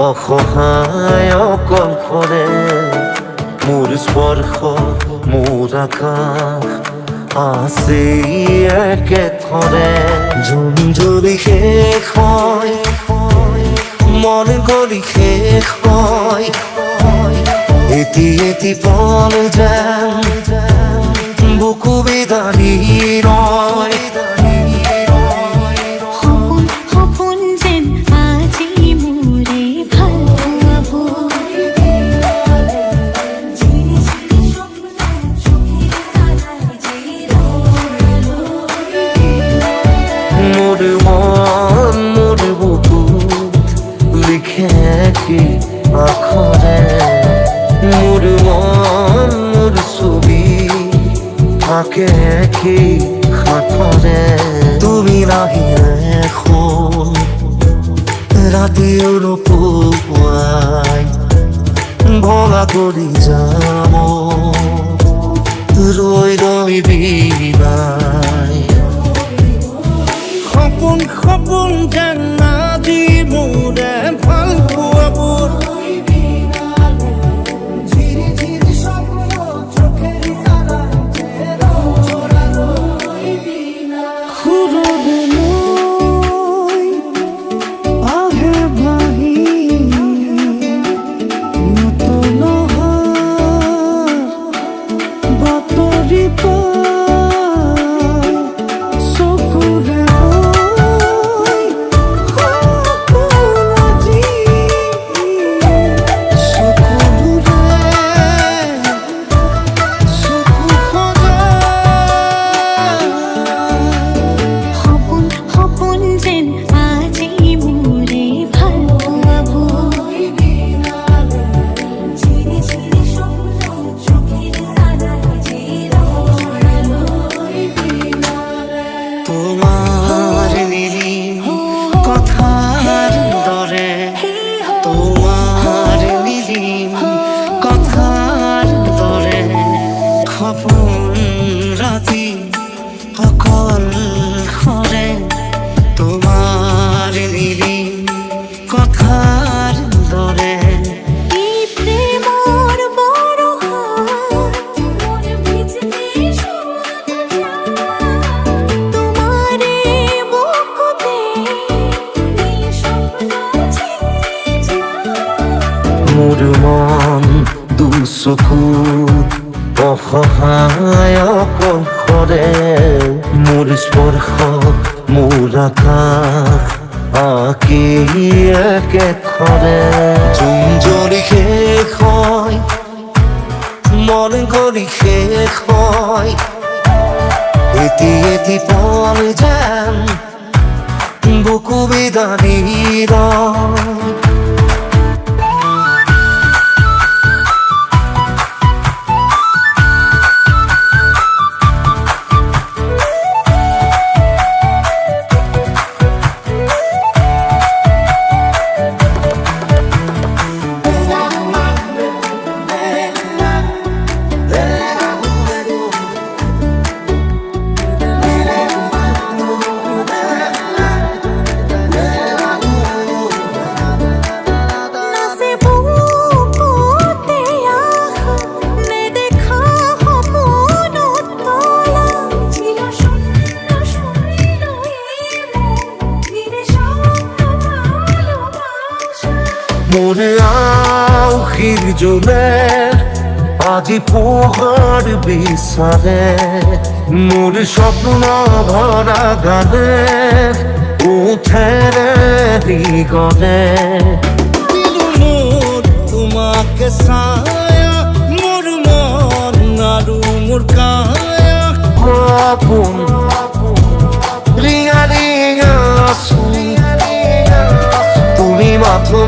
অসহায় অকলশৰে মোৰ স্পৰ্শ মোৰ আকাশ আছে একেথৰে যোন যদি শেষ হয় মন গলি শেষ হয় এটি এটি পল যেন বুকু বিদাৰি ৰয় কি আখৰে মোৰ মন মোৰ ছবি থাকে কি সাঁথৰে তুমি নাহিলে শুন ৰাতিও নোপোৱাই ভগা কৰি যাম ৰৈ ৰৈ বিনাই সপোন সপোন যেন আজি মোৰে ভাল পোৱাবোৰ রাতি অকল খৰে তোমাৰ নিলি কথাৰ দৰে মোৰ মন দুচকুত অসহায় অকলশৰে মোৰ স্পৰ্শ মোৰ আকাশ আঁকি একেথৰে যোন যদি শেষ হয় মন গলি শেষ হয় এটি এটি পল যেন বুকু বিদাৰি ৰয় মোৰ আউসীৰ জোনে আজি পোহৰ বিচাৰে মোৰ স্বপ্ন ভৰা গানে উঠেৰে দিগনে তোমাকে ছায়া মোৰ মন আৰু মোৰ কায়া সপোন ৰিঙা ৰিঙা তুমি মাথো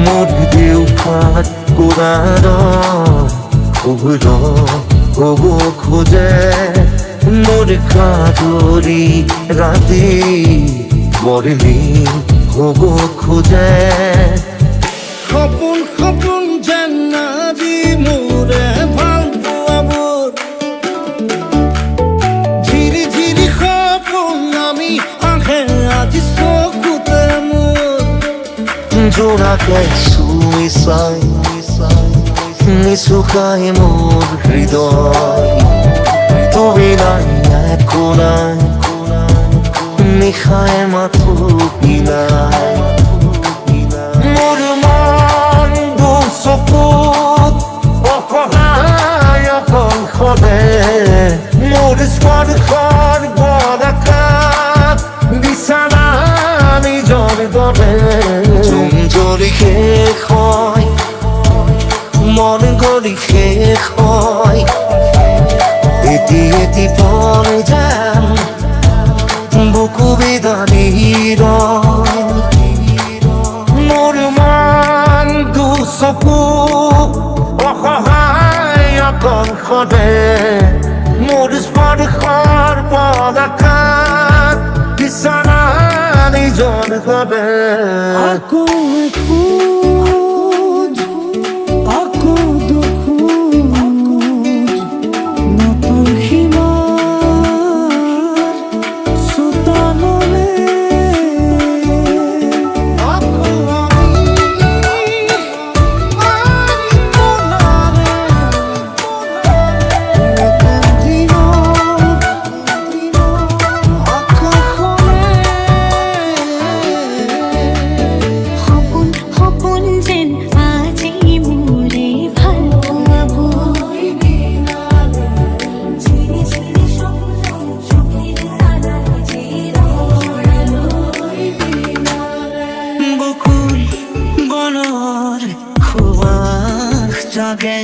মোৰ দেউখাত কোৰাৰ হ'ব খোজে মোৰ কাজৰি ৰাতি মৰিলি হ'ব খোজে সপোন সপোন যেন আজি মোৰে ভাল পোৱাবোৰ ঝিৰি ঝিৰি জোড়াকে সুইসাই নিচুকায় মোর হৃদয় তুমি নাই কোনায় নিশায় মাথো পিলাই মোর মন দুচকুত অসহায় কংসতে মোৰ স্পৰ্শৰ বৰষাত বিছানা নিজৰ দৰে জুম জৰি শেষ হয় মন গৰি শেষ হয় এটি এটি পল যাম বুকু বিদাৰি মোৰ মন দুচকু অসহায় কংসতে মোৰ স্পৰ্শৰ বৰষাত বিছানা নিজৰ দৰে Aku ekut, aku dukut, natan himar, sutanole. Aku ami, mari punare, Nepentino, akahone. হপন হপন যেন আজি মোরে ভালোবাবো ঝিরি ঝিরি স্বপ্ন চোখের তারায় চিরহরালো বকুল বনৰ সুবাস জাগে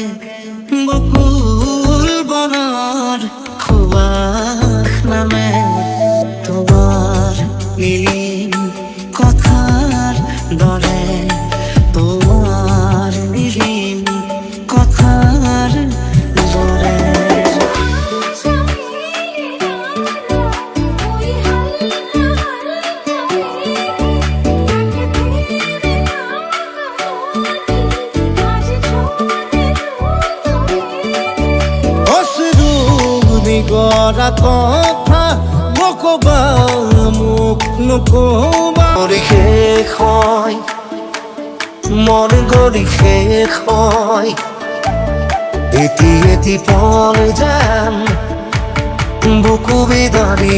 বকুল বনৰ সুবাস নামে তোমাৰ নীলিম কথাৰ দৰে তোমাৰ নীলিম কথাৰ দৰে অশ্ৰুনি গৰা কথা নকবা মোক নকবা গৰি শেষ হয় মন গৰি শেষ হয় এটি এটি পল যাম বুকু বিদাৰি